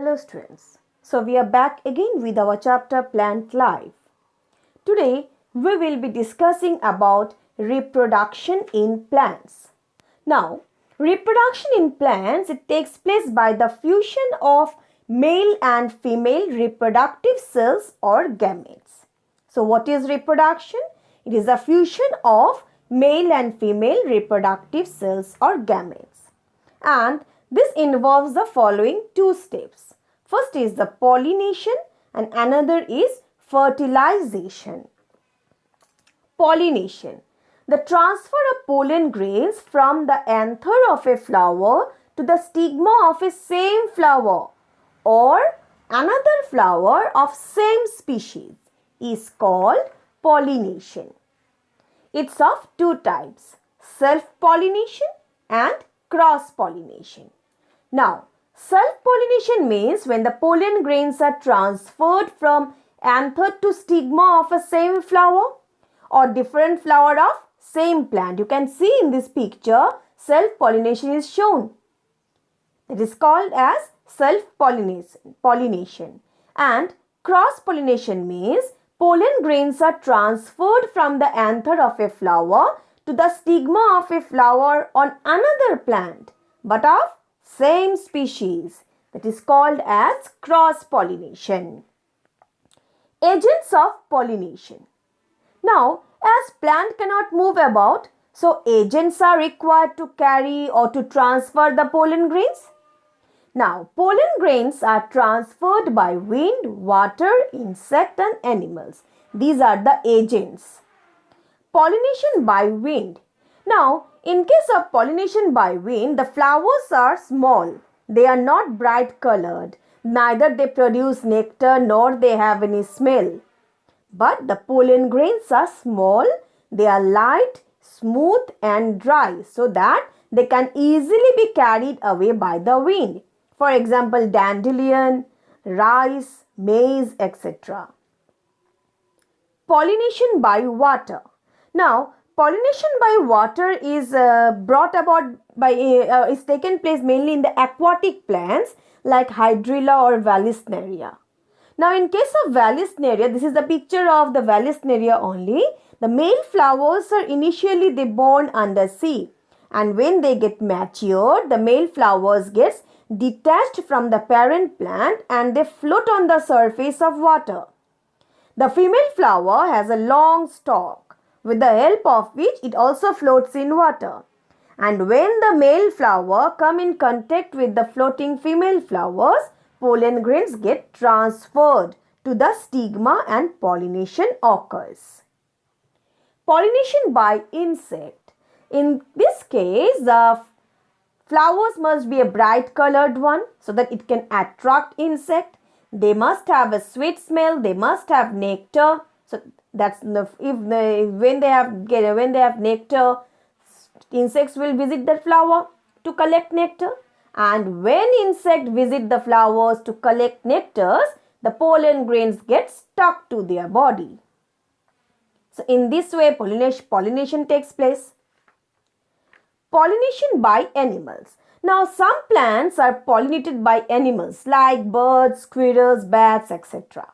Hello students, so we are back again with our chapter Plant Life. Today we will be discussing about reproduction in plants. Now, reproduction in plants, it takes place by the fusion of male and female reproductive cells or gametes. So what is reproduction? It is a fusion of male and female reproductive cells or gametes. And this involves the following two steps. First is the pollination and another is fertilization. Pollination. The transfer of pollen grains from the anther of a flower to the stigma of a same flower or another flower of same species is called pollination. It's of two types, self-pollination and cross-pollination. Now, self-pollination means when the pollen grains are transferred from anther to stigma of a same flower or different flower of same plant. You can see in this picture, self-pollination is shown. It is called as self-pollination. And cross-pollination means pollen grains are transferred from the anther of a flower to the stigma of a flower on another plant but of same species. That is called as cross-pollination. Agents of pollination. Now, as plant cannot move about, so agents are required to carry or to transfer the pollen grains. Now, pollen grains are transferred by wind, water, insect and animals. These are the agents. Pollination by wind. Now, in case of pollination by wind, the flowers are small. They are not bright colored. Neither they produce nectar nor they have any smell. But the pollen grains are small. They are light, smooth and dry so that they can easily be carried away by the wind. For example, dandelion, rice, maize, etc. Pollination by water. Now, pollination by water is brought about by is taken place mainly in the aquatic plants like Hydrilla or Vallisneria. Now, in case of Vallisneria, this is the picture of the Vallisneria only. The male flowers are initially they born under sea, and when they get matured, the male flowers gets detached from the parent plant and they float on the surface of water. The female flower has a long stalk, with the help of which it also floats in water. And when the male flower come in contact with the floating female flowers, pollen grains get transferred to the stigma and pollination occurs. Pollination by insect. In this case, the flowers must be a bright colored one so that it can attract insect. They must have a sweet smell. They must have nectar. So that's when they have nectar, insects will visit the flower to collect nectar. And when insects visit the flowers to collect nectars, the pollen grains get stuck to their body. So in this way, pollination takes place. Pollination by animals. Now, some plants are pollinated by animals like birds, squirrels, bats, etc.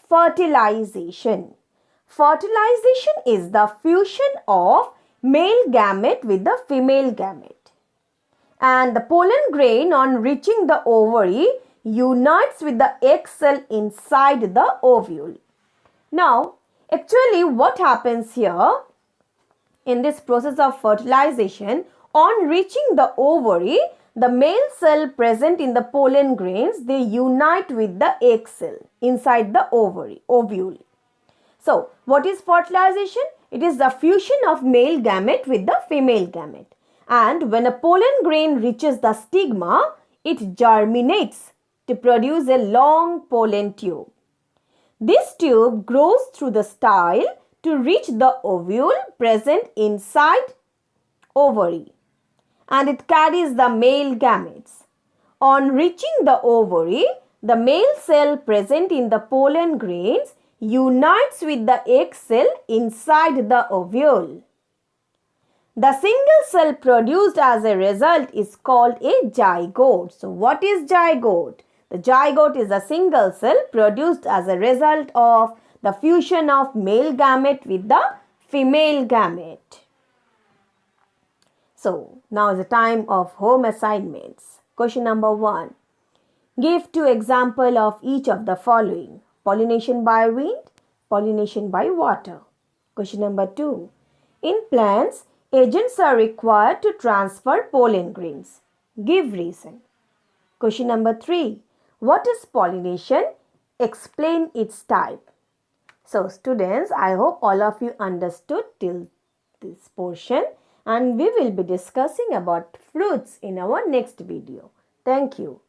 Fertilization. Fertilization is the fusion of male gamete with the female gamete. And the pollen grain on reaching the ovary unites with the egg cell inside the ovule. Now, actually what happens here in this process of fertilization, on reaching the ovary, the male cell present in the pollen grains, they unite with the egg cell inside the ovule. So, what is fertilization? It is the fusion of male gamete with the female gamete. And when a pollen grain reaches the stigma, it germinates to produce a long pollen tube. This tube grows through the style to reach the ovule present inside ovary, and it carries the male gametes. On reaching the ovary, the male cell present in the pollen grains unites with the egg cell inside the ovule. The single cell produced as a result is called a zygote. So what is zygote? The zygote is a single cell produced as a result of the fusion of male gamete with the female gamete. So now is the time of home assignments. Question number 1. Give 2 examples of each of the following: pollination by wind, pollination by water. Question number 2. In plants, agents are required to transfer pollen grains. Give reason. Question number 3. What is pollination? Explain its type. So students, I hope all of you understood till this portion, and we will be discussing about fruits in our next video. Thank you.